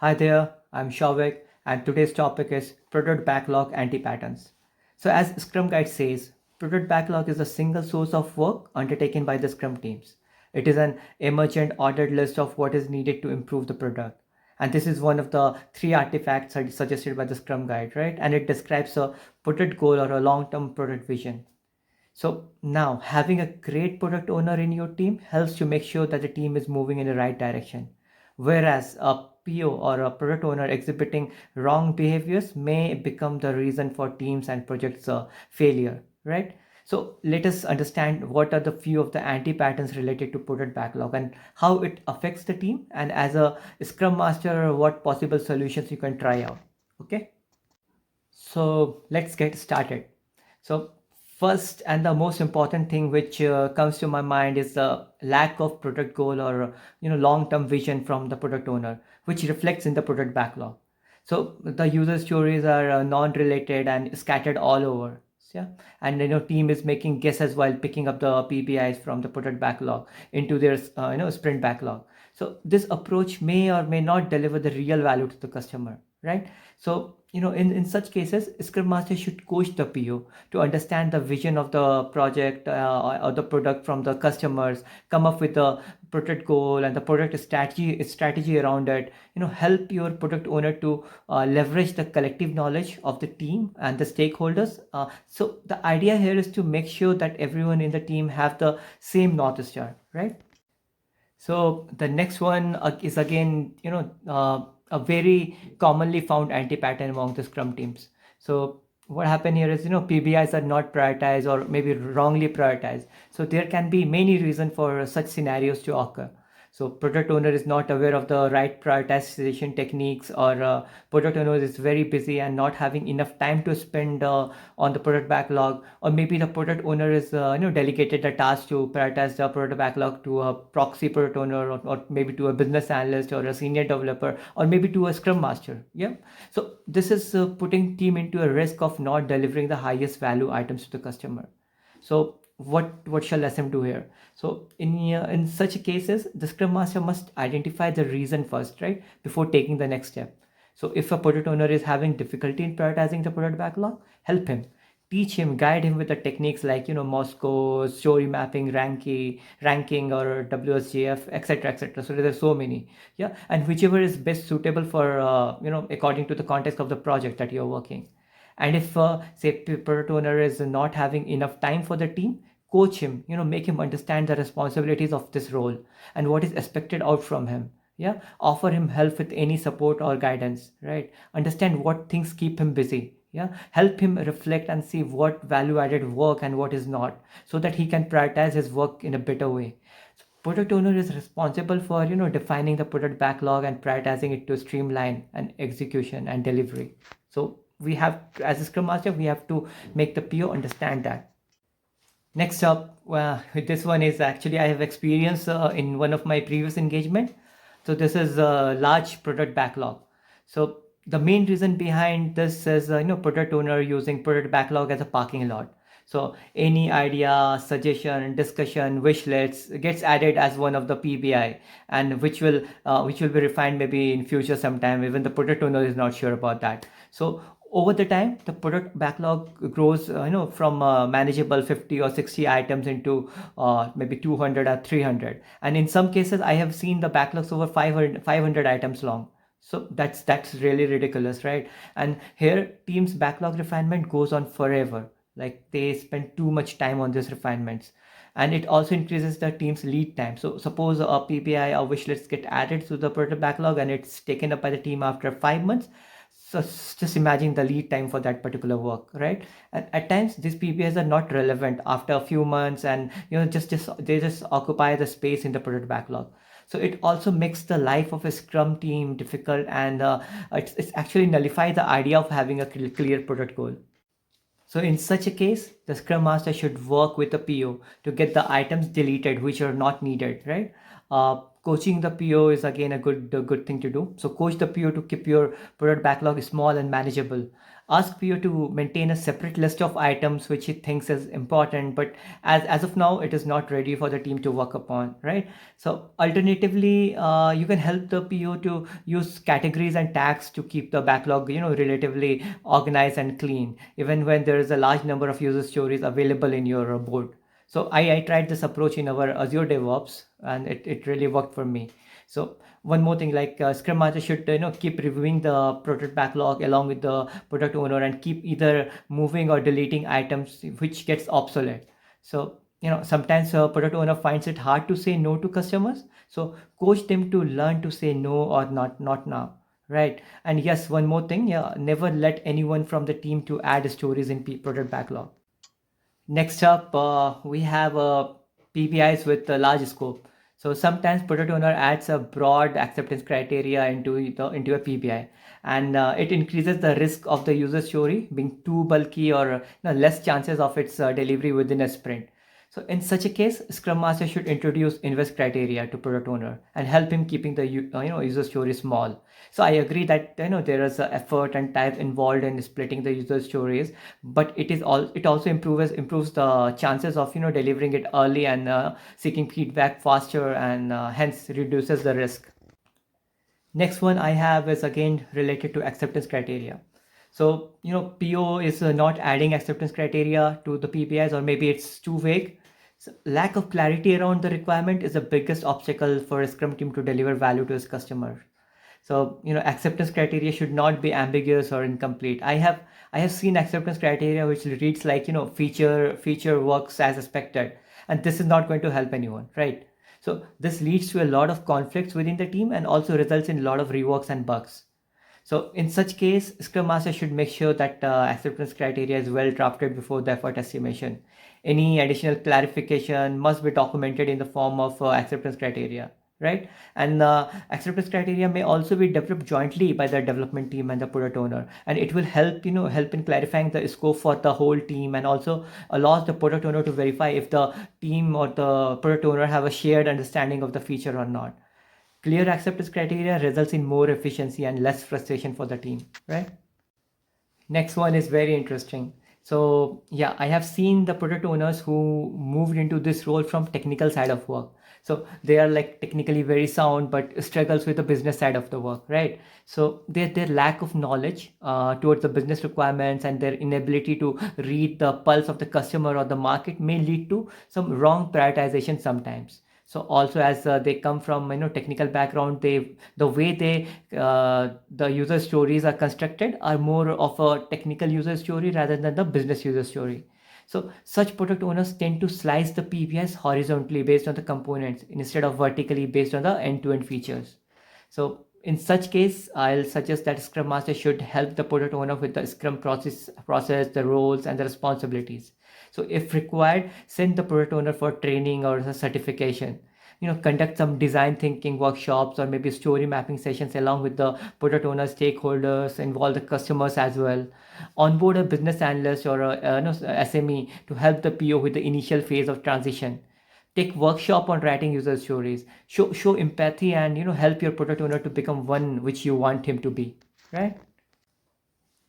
Hi there, I'm Shavik, and today's topic is product backlog anti-patterns. So, as Scrum Guide says, product backlog is a single source of work undertaken by the Scrum teams. It is an emergent ordered list of what is needed to improve the product. And this is one of the three artifacts suggested by the Scrum Guide, right? And it describes a product goal or a long-term product vision. So now having a great product owner in your team helps you make sure that the team is moving in the right direction. Whereas a PO or a product owner exhibiting wrong behaviors may become the reason for teams and projects failure, right? So let us understand what are the few of the anti-patterns related to product backlog and how it affects the team. And as a Scrum Master, what possible solutions you can try out. Okay. So let's get started. So first and the most important thing which comes to my mind is the lack of product goal or long-term vision from the product owner, which reflects in the product backlog. So the user stories are non-related and scattered all over. Yeah, and team is making guesses while picking up the PBIs from the product backlog into their sprint backlog. So this approach may or may not deliver the real value to the customer, right? So in such cases, Scrum Master should coach the PO to understand the vision of the project or the product from the customers, come up with the product goal and the product strategy around it. Help your product owner to leverage the collective knowledge of the team and the stakeholders. So the idea here is to make sure that everyone in the team have the same North Star, right? So the next one is again, a very commonly found anti-pattern among the Scrum teams. So what happened here is, PBIs are not prioritized or maybe wrongly prioritized. So there can be many reasons for such scenarios to occur. So product owner is not aware of the right prioritization techniques, or product owner is very busy and not having enough time to spend on the product backlog, or maybe the product owner is delegated the task to prioritize the product backlog to a proxy product owner, or maybe to a business analyst or a senior developer, or maybe to a scrum master. Yeah. So this is putting team into a risk of not delivering the highest value items to the customer. So what shall SM do here? So in such cases, the scrum master must identify the reason first, right, before taking the next step. So if a product owner is having difficulty in prioritizing the product backlog, help him, teach him, guide him with the techniques like Moscow, story mapping, ranking, or WSJF, etc., etc. So there are so many, yeah, and whichever is best suitable for according to the context of the project that you're working. And if say product owner is not having enough time for the team, coach him, make him understand the responsibilities of this role and what is expected out from him. Yeah, offer him help with any support or guidance, right? Understand what things keep him busy. Yeah, help him reflect and see what value added work and what is not, so that he can prioritize his work in a better way. Product owner is responsible for defining the product backlog and prioritizing it to streamline and execution and delivery. So we have, as a scrum master, we have to make the PO understand that. Next up, this one is actually I have experience in one of my previous engagement. So this is a large product backlog. So the main reason behind this is product owner using product backlog as a parking lot. So any idea, suggestion, discussion, wish lists gets added as one of the PBI, and which will be refined maybe in future sometime. Even the product owner is not sure about that. So over the time, the product backlog grows, from manageable 50 or 60 items into maybe 200 or 300. And in some cases, I have seen the backlogs over 500 items long. So that's really ridiculous, right? And here, teams backlog refinement goes on forever. Like they spend too much time on these refinements, and it also increases the team's lead time. So suppose a PPI or wish list get added to the product backlog and it's taken up by the team after 5 months. So just imagine the lead time for that particular work, right? And at times these PPIs are not relevant after a few months, and just they just occupy the space in the product backlog. So it also makes the life of a scrum team difficult, and it's actually nullify the idea of having a clear product goal. So in such a case, the Scrum Master should work with the PO to get the items deleted which are not needed, right? Coaching the PO is again a good thing to do. So coach the PO to keep your product backlog small and manageable. Ask PO to maintain a separate list of items which he thinks is important, but as of now, it is not ready for the team to work upon, right? So alternatively, you can help the PO to use categories and tags to keep the backlog, relatively organized and clean, even when there is a large number of user stories available in your board. So I tried this approach in our Azure DevOps, and it really worked for me. So one more thing, like Scrum Master should keep reviewing the product backlog along with the product owner, and keep either moving or deleting items which gets obsolete. So sometimes product owner finds it hard to say no to customers. So coach them to learn to say no or not now, right? And yes, one more thing, yeah, never let anyone from the team to add stories in product backlog. Next up, we have PBIs with a large scope. So sometimes product owner adds a broad acceptance criteria into a PBI, and it increases the risk of the user story being too bulky, or less chances of its delivery within a sprint. So in such a case, Scrum Master should introduce invest criteria to product owner and help him keeping the user story small. So I agree that there is a effort and time involved in splitting the user stories, but it also improves the chances of delivering it early, and seeking feedback faster, and hence reduces the risk. Next one I have is again related to acceptance criteria. So, PO is not adding acceptance criteria to the PPIs, or maybe it's too vague. So lack of clarity around the requirement is the biggest obstacle for a Scrum team to deliver value to its customer. So, acceptance criteria should not be ambiguous or incomplete. I have seen acceptance criteria which reads like, feature works as expected, and this is not going to help anyone, right? So this leads to a lot of conflicts within the team, and also results in a lot of reworks and bugs. So in such case, Scrum Master should make sure that acceptance criteria is well drafted before the effort estimation. Any additional clarification must be documented in the form of acceptance criteria, right? And acceptance criteria may also be developed jointly by the development team and the product owner, and it will help in clarifying the scope for the whole team, and also allows the product owner to verify if the team or the product owner have a shared understanding of the feature or not. Clear acceptance criteria results in more efficiency and less frustration for the team, right? Next one is very interesting. So yeah, I have seen the product owners who moved into this role from technical side of work. So they are like technically very sound, but struggles with the business side of the work, right? So their lack of knowledge towards the business requirements, and their inability to read the pulse of the customer or the market may lead to some wrong prioritization sometimes. So also, as they come from technical background, the way the user stories are constructed are more of a technical user story rather than the business user story. So such product owners tend to slice the PBS horizontally based on the components, instead of vertically based on the end-to-end features. So in such case, I'll suggest that Scrum Master should help the product owner with the Scrum process, the roles and the responsibilities. So if required, send the product owner for training or a certification. Conduct some design thinking workshops, or maybe story mapping sessions along with the product owner stakeholders, involve the customers as well. Onboard a business analyst or a SME to help the PO with the initial phase of transition. Take workshop on writing user stories. Show empathy, and help your product owner to become one which you want him to be, right?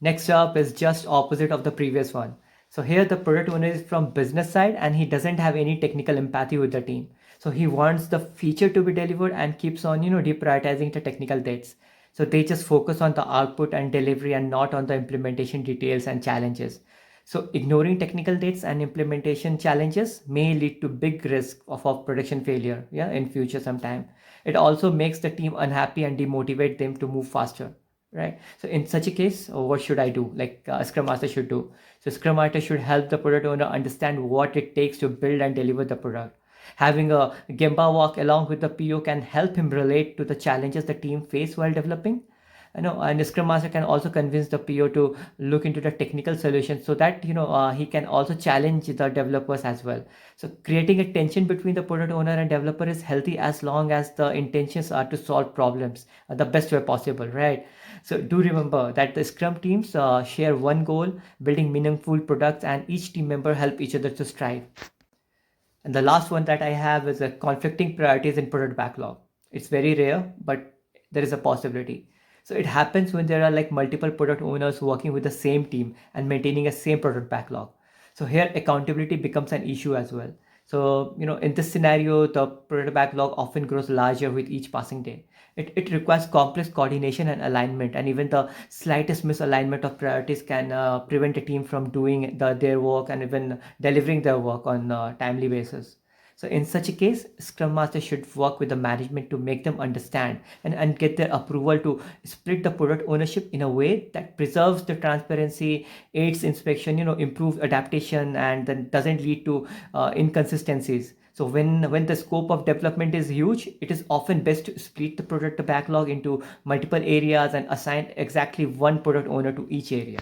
Next up is just opposite of the previous one. So here the product owner is from business side, and he doesn't have any technical empathy with the team. So he wants the feature to be delivered, and keeps on deprioritizing the technical dates. So they just focus on the output and delivery, and not on the implementation details and challenges. So ignoring technical dates and implementation challenges may lead to big risk of production failure, yeah, in future sometime. It also makes the team unhappy and demotivate them to move faster, right? So in such a case, what should I do, like Scrum Master should do? So Scrum Master should help the product owner understand what it takes to build and deliver the product. Having a Gemba walk along with the PO can help him relate to the challenges the team face while developing. And Scrum Master can also convince the PO to look into the technical solution, so that he can also challenge the developers as well. So creating a tension between the product owner and developer is healthy, as long as the intentions are to solve problems the best way possible, right? So do remember that the Scrum teams share one goal: building meaningful products, and each team member help each other to strive. And the last one that I have is a conflicting priorities in product backlog. It's very rare, but there is a possibility. So it happens when there are like multiple product owners working with the same team and maintaining a same product backlog. So here accountability becomes an issue as well. So, in this scenario, the product backlog often grows larger with each passing day. It requires complex coordination and alignment, and even the slightest misalignment of priorities can prevent a team from doing their work and even delivering their work on a timely basis. So in such a case, Scrum Master should work with the management to make them understand and get their approval to split the product ownership in a way that preserves the transparency, aids inspection, improves adaptation, and then doesn't lead to inconsistencies. So when the scope of development is huge, it is often best to split the product backlog into multiple areas and assign exactly one product owner to each area.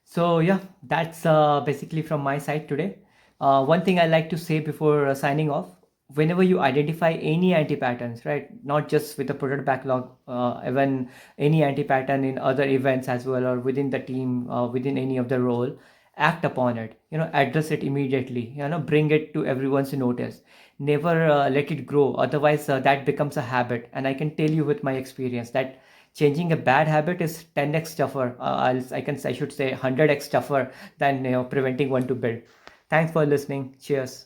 So yeah, that's basically from my side today. One thing I like to say before signing off: whenever you identify any anti-patterns, right, not just with the product backlog, even any anti-pattern in other events as well, or within the team, within any of the role, act upon it. Address it immediately. Bring it to everyone's notice. Never let it grow. Otherwise, that becomes a habit. And I can tell you with my experience that changing a bad habit is 10x tougher. I should say 100x tougher than preventing one to build. Thanks for listening. Cheers.